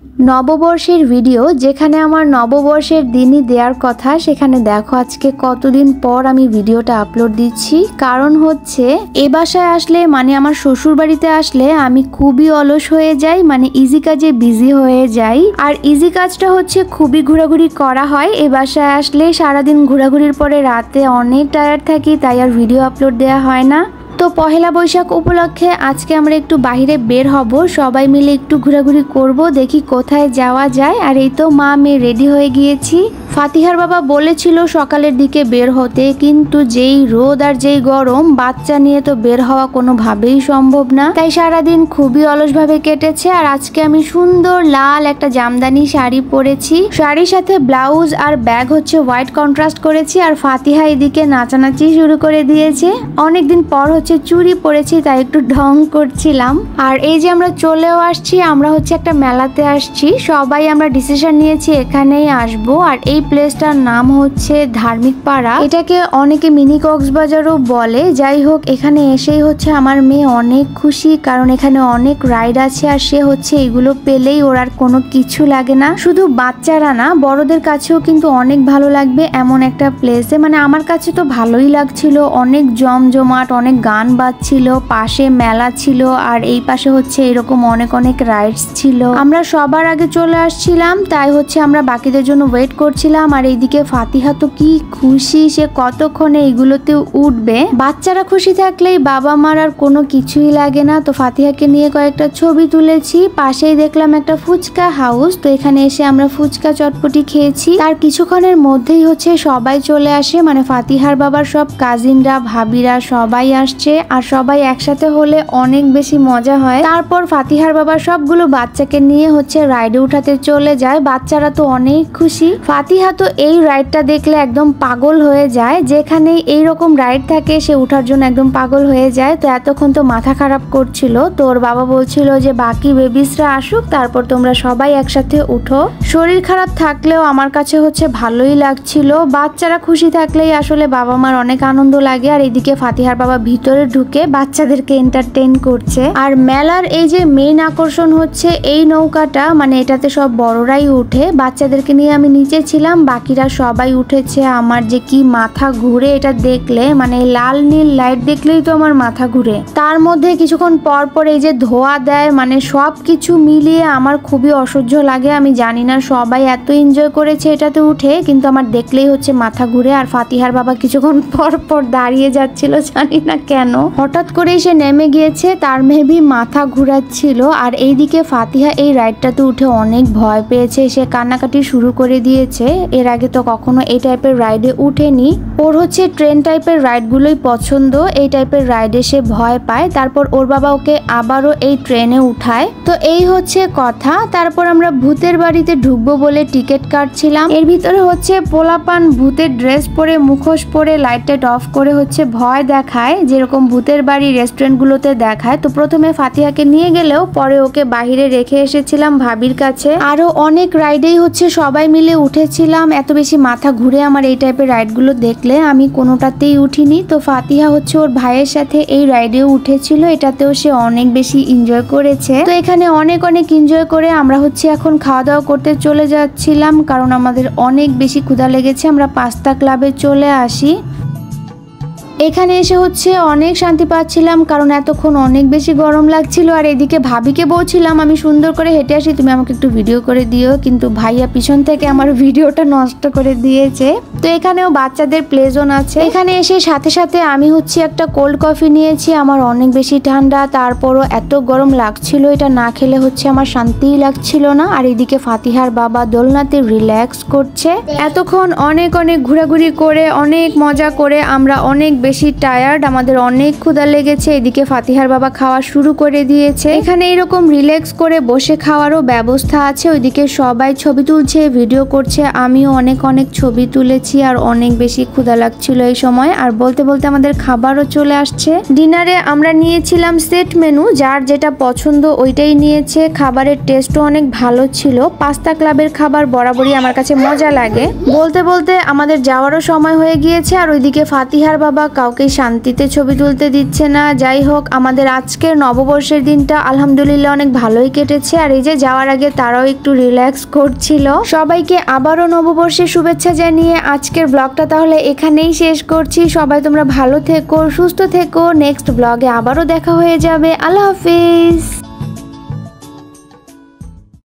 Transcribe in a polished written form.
নববর্ষের ভিডিও, যেখানে আমার নববর্ষের দিনই দেওয়ার কথা, সেখানে দেখো আজকে কতদিন পর আমি ভিডিওটা আপলোড দিচ্ছি। কারণ হচ্ছে এ বাসায় আসলে মানে আমার শ্বশুর বাড়িতে আসলে আমি খুবই অলস হয়ে যাই, মানে ইজি কাজে বিজি হয়ে যাই। আর ইজি কাজটা হচ্ছে খুবই ঘোরাঘুরি করা হয়। এ বাসায় আসলে সারাদিন ঘোরাঘুরির পরে রাতে অনেক টায়ার্ড থাকি, তাই আর ভিডিও আপলোড দেওয়া হয় না। তো পহেলা বৈশাখ উপলক্ষে আজকে আমরা একটু বাইরে বের হব, সবাই মিলে একটু ঘোরাঘুরি করব, দেখি কোথায় যাওয়া যায়। আর এই তো মা মেয়ে রেডি হয়ে গিয়েছি। ফাতিহার বাবা বলেছিল সকালের দিকে বের হতে, কিন্তু যেই রোদ আর যেই গরম, বাচ্চা নিয়ে তো বের হওয়া কোনোভাবেই সম্ভব না। তাই সারাদিন খুবই অলসভাবে কেটেছে। আর আজকে আমি সুন্দর লাল একটা জামদানি শাড়ি পরেছি, শাড়ির সাথে ব্লাউজ আর ব্যাগ হচ্ছে হোয়াইট কন্ট্রাস্ট করেছি। আর ফাতিহা এদিকে নাচানাচি শুরু করে দিয়েছে। অনেকদিন পর হচ্ছে চুড়ি পরেছি, তাই একটু ঢং করছিলাম। আর এই যে আমরা চলেও আসছি, আমরা হচ্ছে একটা মেলাতে আসছি, সবাই আমরা ডিসিশন নিয়েছি এখানেই আসবো। আর এই প্লেসটার নাম হচ্ছে ধার্মিক পাড়া, এটাকে অনেকে মিনি কক্সবাজারও বলে। যাই হোক, এখানে এসেই হচ্ছে আমার মেয়ে অনেক খুশি, কারণ এখানে অনেক রাইড আছে। আর সে হচ্ছে এগুলো পেলেই ওর আর কোনো কিছু লাগে না। শুধু বাচ্চারা না, বড়দের কাছেও কিন্তু অনেক ভালো লাগবে এমন একটা প্লেসে। মানে আমার কাছে তো ভালোই লাগছিল, অনেক জমজমাট, অনেক গান বাজছিল, পাশে মেলা ছিল, আর এই পাশে হচ্ছে এরকম অনেক অনেক রাইডস ছিল। আমরা সবার আগে চলে আসছিলাম, তাই হচ্ছে আমরা বাকিদের জন্য ওয়েট করছিলাম। আর এইদিকে ফাতিহা তো কি খুশি, সে কতক্ষণে এগুলোতে উঠবে। বাচ্চারা খুশি থাকলেই বাবা মার আর কোনো কিছুই লাগে না। তো ফাতিহাকে নিয়ে কয়েকটা ছবি তুলেছি। পাশেই দেখলাম একটা ফুচকা হাউস, তো এখানে এসে আমরা ফুচকা চটপটি খেয়েছি। তার কিছুক্ষণের মধ্যেই হচ্ছে সবাই চলে আসে, মানে ফাতিহার বাবার সব কাজিনরা, ভাবিরা সবাই আসছে। আর সবাই একসাথে হলে অনেক বেশি মজা হয়। তারপর ফাতিহার বাবা সবগুলো বাচ্চাকে নিয়ে হচ্ছে রাইডে উঠাতে চলে যায়। বাচ্চারা তো অনেক খুশি। ফাতিহা তো এই রাইডটা দেখলে একদম পাগল হয়ে যায়, যেখানে এইরকম রাইড থাকে সে উঠার জন্য একদম পাগল হয়ে যায়। তো এতক্ষণ তো মাথা খারাপ করছিল, তো ওর বাবা বলছিল যে বাকি বেবিসরা আসুক, তারপর তোমরা সবাই একসাথে উঠো। শরীর খারাপ থাকলেও আমার কাছে হচ্ছে ভালোই লাগছিল। বাচ্চারা খুশি থাকলেই আসলে বাবা মার অনেক আনন্দ লাগে। আর এদিকে ফাতিহার বাবা ভিতরে ঢুকে বাচ্চাদেরকে এন্টারটেইন করছে। আর মেলার এই যে মেইন আকর্ষণ হচ্ছে এই নৌকাটা, মানে এটাতে সব বড়রাই উঠে। বাচ্চাদেরকে নিয়ে আমি নিচে ছিলাম, বাকিরা সবাই উঠেছে। আমার যে কি মাথা ঘুরে এটা দেখলে, মানে লাল নীল লাইট দেখলেই তো আমার মাথা ঘুরে। তার মধ্যে কিছুক্ষণ পর পর এই যে ধোয়া দেয়, মানে সব কিছু মিলিয়ে আমার খুবই অসহ্য লাগে। আমি জানি না সবাই এত এনজয় করেছে এটাতে উঠে, কিন্তু আমার দেখলেই হচ্ছে মাথা ঘুরে। আর ফাতিহার বাবা কিছুক্ষণ পর পর দাঁড়িয়ে যাচ্ছিল, জানি না কেন, হঠাৎ করে সে নেমে গিয়েছে, তার মেবি মাথা ঘুরাচ্ছিল। আর এইদিকে ফাতিহা এই রাইডটাতে উঠে অনেক ভয় পেয়েছে, সে কান্নাকাটি শুরু করে দিয়েছে। এর আগে তো কখনো এই টাইপের রাইডে উঠেনি। ওর হচ্ছে ট্রেন টাইপের রাইডগুলোই পছন্দ, এই টাইপের রাইডে সে ভয় পায়। তারপর ওর বাবা ওকে আবারও এই ট্রেনে উঠায়। তো এই হচ্ছে কথা। তারপর আমরা ভূতের বাড়িতে ঢুকবো বলে টিকিট কাটছিলাম। এর ভিতরে হচ্ছে পোলাপান ভূতের ড্রেস পরে, মুখোশ পরে, লাইট টাইট অফ করে হচ্ছে ভয় দেখায়, যেরকম ভূতের বাড়ি রেস্টুরেন্টগুলোতে দেখায়। তো প্রথমে ফাতিহাকে নিয়ে গেলেও পরে ওকে বাহিরে রেখে এসেছিলাম ভাবির কাছে। আরো অনেক রাইডেই হচ্ছে সবাই মিলে উঠেছিলাম। এত বেশি মাথা ঘুরে আমার এই টাইপের রাইডগুলো দেখলে, আমি কোনোটাতেই উঠিনি। তো ফাতিহা হচ্ছে ওর ভাইয়ের সাথে এই রাইডেও উঠেছিল, এটাতেও সে অনেক বেশি এনজয় করেছে। তো এখানে অনেক অনেক এনজয় করে আমরা হচ্ছে এখন খাওয়া দাওয়া করতে চলে যাচ্ছিলাম, কারণ আমাদের অনেক বেশি ক্ষুধা লেগেছে। আমরা পাস্তা ক্লাবে চলে আসি। এখানে এসে হচ্ছে অনেক শান্তি পাচ্ছিলাম, কারণ এতক্ষণ অনেক বেশি গরম লাগছিল। আর এদিকে ভাবিকে বলছিলাম আমি সুন্দর করে হেঁটে আসি, তুমি আমাকে একটু ভিডিও করে দিও, কিন্তু ভাইয়া পিছন থেকে আমার ভিডিওটা নষ্ট করে দিয়েছে। তো এখানেও বাচ্চাদের প্লে জোন আছে। এখানে এসে সাথে সাথে আমি হচ্ছে একটা কোল্ড কফি নিয়েছি, আমার অনেক বেশি ঠান্ডা, তারপরও এত গরম লাগছিল, এটা না খেলে হচ্ছে আমার শান্তিই লাগছিল না। আর এদিকে ফাতিহার বাবা দোলনাতে রিল্যাক্স করছে। এতক্ষণ অনেক অনেক ঘোরাঘুরি করে, অনেক মজা করে আমরা অনেক বেশি টায়ার্ড, আমাদের অনেক ক্ষুধা লেগেছে। এদিকে ফাতিহার বাবা খাওয়া শুরু করে দিয়েছে। এখানে এরকম রিল্যাক্স করে বসে খাওয়ারও ব্যবস্থা আছে। ওইদিকে সবাই ছবি তুলছে, ভিডিও করছে, আমিও অনেক অনেক ছবি তুলেছি। আছি আর অনেক বেশি ক্ষুধা লাগছিল এই সময়। আর বলতে বলতে আমাদের খাবারও চলে আসছে। ডিনারে আমরা নিয়েছিলাম সেট মেনু, যার যেটা পছন্দ ওইটাই নিয়েছে। খাবারের টেস্টও অনেক ভালো ছিল। পাস্তা ক্লাবের খাবার বরাবরই আমার কাছে মজা লাগে। বলতে বলতে আমাদের যাওয়ারও সময় হয়ে গিয়েছে। আর ওইদিকে ফাতিহার বাবা কাউকে শান্তিতে ছবি তুলতে দিচ্ছে না। যাই হোক, আমাদের আজকের নববর্ষের দিনটা আলহামদুলিল্লাহ অনেক ভালোই কেটেছে। আর এই যে যাওয়ার আগে তারাও একটু রিল্যাক্স করছিল। সবাইকে আবারও নববর্ষের শুভেচ্ছা জানিয়ে আজকের ব্লগটা তাহলে এখানেই শেষ করছি। সবাই তোমরা ভালো থেকো, সুস্থ থেকো। নেক্সট ব্লগে আবারও দেখা হয়ে যাবে। আল্লাহ হাফিজ।